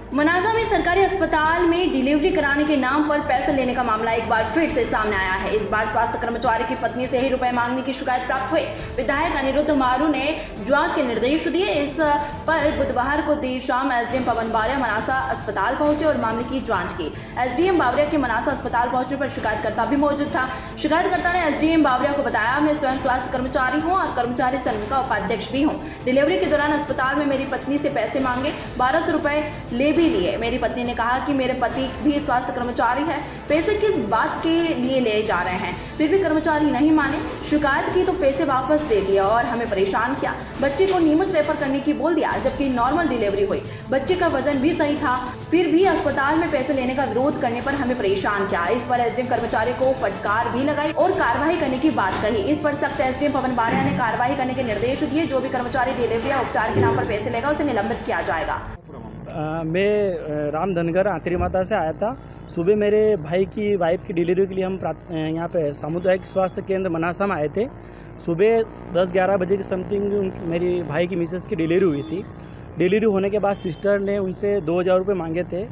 मनासा में सरकारी अस्पताल में डिलीवरी कराने के नाम पर पैसे लेने का मामला एक बार फिर से सामने आया है। इस बार स्वास्थ्य कर्मचारी की पत्नी से ही रुपए मांगने की शिकायत प्राप्त हुई। विधायक अनिरुद्ध मारू ने जांच के निर्देश दिए। इस पर बुधवार को देर शाम एसडीएम पवन बावरिया मनासा अस्पताल पहुंचे और मामले की जाँच की। एसडीएम बावरिया के मनासा अस्पताल पहुंचने पर शिकायतकर्ता भी मौजूद था। शिकायतकर्ता ने एसडीएम बावरिया को बताया, मैं स्वयं स्वास्थ्य कर्मचारी हूँ और कर्मचारी संघ का उपाध्यक्ष भी हूँ। डिलीवरी के दौरान अस्पताल में मेरी पत्नी से पैसे मांगे, 1200 रुपए ले भी लिए। मेरी पत्नी ने कहा कि मेरे पति भी स्वास्थ्य कर्मचारी है, पैसे किस बात के लिए ले जा रहे हैं। फिर भी कर्मचारी नहीं माने, शिकायत की तो पैसे वापस दे दिया और हमें परेशान किया। बच्चे को नीमच रेफर करने की बोल दिया, जबकि नॉर्मल डिलीवरी हुई। बच्चे का वजन भी सही था, फिर भी अस्पताल में पैसे लेने का विरोध करने पर हमें परेशान किया। इस पर एसडीएम कर्मचारी को फटकार भी लगाई और कार्रवाई करने की बात कही। इस पर सख्त एसडीएम पवन बावरिया ने कार्रवाई करने के निर्देश दिए। जो भी कर्मचारी डिलीवरी या उपचार के नाम पर पैसे लेगा उसे निलंबित किया जाएगा। मैं राम धनगर आंतरी माता से आया था। सुबह मेरे भाई की वाइफ की डिलीवरी के लिए हम यहाँ पे सामुदायिक स्वास्थ्य केंद्र मनासा में आए थे। सुबह 10-11 बजे के समथिंग मेरी भाई की मिसेस की डिलीवरी हुई थी। डिलीवरी होने के बाद सिस्टर ने उनसे 2000 रुपये मांगे थे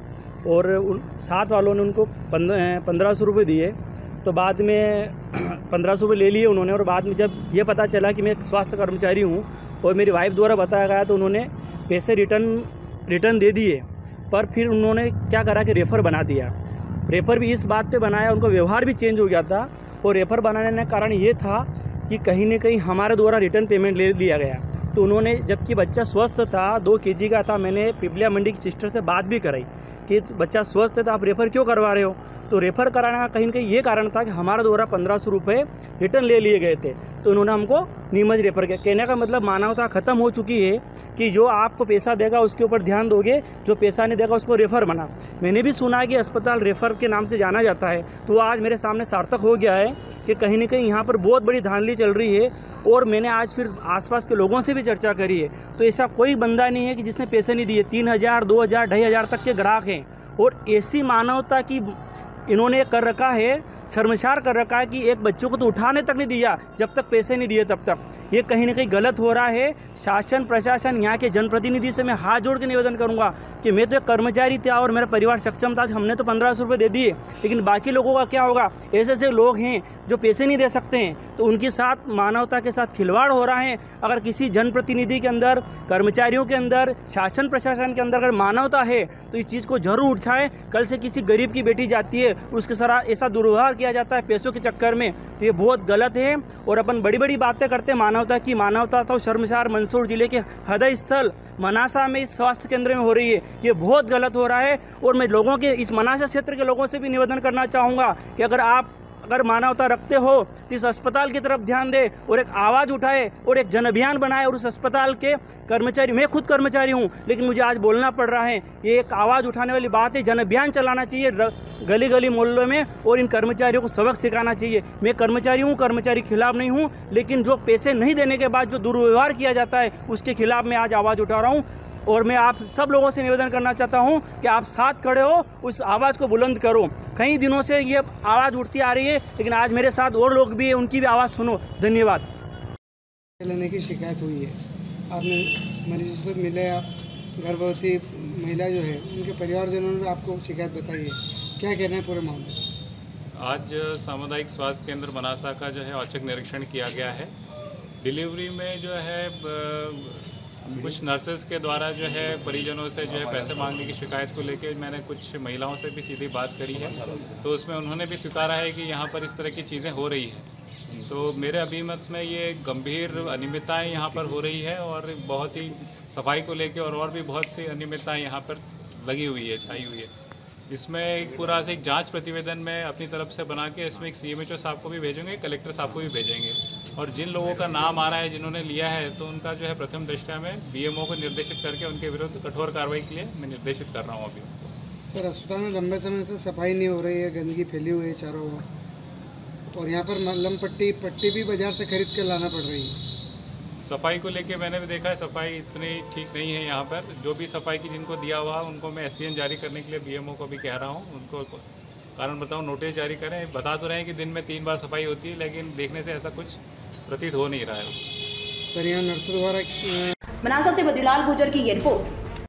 और साथ वालों ने उनको 1500 रुपये दिए। तो बाद में 1500 रुपये ले लिए उन्होंने और बाद में जब ये पता चला कि मैं एक स्वास्थ्य कर्मचारी हूँ और मेरी वाइफ द्वारा बताया गया तो उन्होंने पैसे रिटर्न दे दिए। पर फिर उन्होंने क्या करा कि रेफ़र बना दिया। रेफ़र भी इस बात पे बनाया, उनका व्यवहार भी चेंज हो गया था और रेफ़र बनाने का कारण ये था कि कहीं न कहीं हमारे द्वारा रिटर्न पेमेंट ले लिया गया। तो उन्होंने, जबकि बच्चा स्वस्थ था, 2 kg का था, मैंने पिपलिया मंडी की सिस्टर से बात भी कराई कि बच्चा स्वस्थ है तो आप रेफ़र क्यों करवा रहे हो। तो रेफ़र कराने का कहीं न कहीं ये कारण था कि हमारे द्वारा 1500 रुपये रिटर्न ले लिए गए थे। तो उन्होंने हमको नीमच रेफ़र किया। कहने का मतलब मानवता ख़त्म हो चुकी है कि जो आपको पैसा देगा उसके ऊपर ध्यान दोगे, जो पैसा नहीं देगा उसको रेफ़र बना। मैंने भी सुना है कि अस्पताल रेफ़र के नाम से जाना जाता है, तो आज मेरे सामने सार्थक हो गया है कि कहीं न कहीं यहाँ पर बहुत बड़ी धांधली चल रही है। और मैंने आज फिर आसपास के लोगों से भी चर्चा करी है, तो ऐसा कोई बंदा नहीं है कि जिसने पैसे नहीं दिए। 3000, 2000, 2500 तक के ग्राहक हैं और ऐसी मानवता की इन्होंने कर रखा है, शर्मसार कर रखा है कि एक बच्चों को तो उठाने तक नहीं दिया जब तक पैसे नहीं दिए तब तक। ये कहीं न कहीं गलत हो रहा है। शासन प्रशासन, यहाँ के जनप्रतिनिधि से मैं हाथ जोड़ के निवेदन करूँगा कि मैं तो एक कर्मचारी था और मेरा परिवार सक्षम था, हमने तो 1500 रुपये दे दिए, लेकिन बाकी लोगों का क्या होगा। ऐसे ऐसे लोग हैं जो पैसे नहीं दे सकते हैं, तो उनके साथ मानवता के साथ खिलवाड़ हो रहा है। अगर किसी जनप्रतिनिधि के अंदर, कर्मचारियों के अंदर, शासन प्रशासन के अंदर अगर मानवता है तो इस चीज़ को जरूर उठाएं। कल से किसी गरीब की बेटी जाती है, उसके सारा ऐसा दुर्व्यवहार किया जाता है पैसों के चक्कर में, तो ये बहुत गलत है। और अपन बड़ी बड़ी बातें करते हैं मानवता की। मानवता तो शर्मसार मंदसौर जिले के हृदय स्थल मनासा में इस स्वास्थ्य केंद्र में हो रही है, ये बहुत गलत हो रहा है। और मैं लोगों के, इस मनासा क्षेत्र के लोगों से भी निवेदन करना चाहूँगा कि अगर मानवता रखते हो तो इस अस्पताल की तरफ ध्यान दे और एक आवाज़ उठाए और एक जन अभियान बनाए। और उस अस्पताल के कर्मचारी, मैं खुद कर्मचारी हूं, लेकिन मुझे आज बोलना पड़ रहा है, ये एक आवाज़ उठाने वाली बात है। जन अभियान चलाना चाहिए गली गली मोहल्लों में और इन कर्मचारियों को सबक सिखाना चाहिए। मैं कर्मचारी हूँ, कर्मचारी के खिलाफ नहीं हूँ, लेकिन जो पैसे नहीं देने के बाद जो दुर्व्यवहार किया जाता है उसके खिलाफ मैं आज आवाज़ उठा रहा हूँ। और मैं आप सब लोगों से निवेदन करना चाहता हूं कि आप साथ खड़े हो, उस आवाज़ को बुलंद करो। कई दिनों से ये आवाज़ उठती आ रही है, लेकिन आज मेरे साथ और लोग भी हैं, उनकी भी आवाज़ सुनो। धन्यवाद। लेने की शिकायत हुई है, आपने मरीज से मिले, आप गर्भवती महिला जो है उनके परिवारजनों ने आपको शिकायत बताई है, क्या कहना है पूरे मामले? आज सामुदायिक स्वास्थ्य केंद्र मनासा का जो है औचक निरीक्षण किया गया है। डिलीवरी में जो है कुछ नर्सेस के द्वारा जो है परिजनों से जो है पैसे मांगने की शिकायत को लेकर मैंने कुछ महिलाओं से भी सीधी बात करी है, तो उसमें उन्होंने भी स्वीकारा है कि यहाँ पर इस तरह की चीज़ें हो रही हैं। तो मेरे अभिमत में ये गंभीर अनियमितताएं यहाँ पर हो रही है और बहुत ही सफाई को लेकर और भी बहुत सी अनियमितताएं यहाँ पर लगी हुई है, छाई हुई है। इसमें एक पूरा से एक जांच प्रतिवेदन में अपनी तरफ से बना के इसमें एक CMHO साहब को भी भेजेंगे, कलेक्टर साहब को भी भेजेंगे। और जिन लोगों का नाम आ रहा है जिन्होंने लिया है, तो उनका जो है प्रथम दृष्टया में BMO को निर्देशित करके उनके विरुद्ध कठोर कार्रवाई के लिए मैं निर्देशित कर रहा हूँ अभी। सर, अस्पताल में लंबे समय से सफाई नहीं हो रही है, गंदगी फैली हुई है चारों ओर, और यहाँ पर मलहम पट्टी भी बाजार से खरीद कर लाना पड़ रही है। सफाई को लेके मैंने भी देखा है, सफाई इतनी ठीक नहीं है यहाँ पर। जो भी सफाई की जिनको दिया हुआ उनको मैं SCN जारी करने के लिए BMO को भी कह रहा हूँ, उनको कारण बताओ नोटिस जारी करें। बता तो रहे हैं कि दिन में 3 बार सफाई होती है, लेकिन देखने से ऐसा कुछ प्रतीत हो नहीं रहा है। सर, यहाँ नर्सों द्वारा मनासा से बद्रीलाल गुर्जर की ये रिपोर्ट।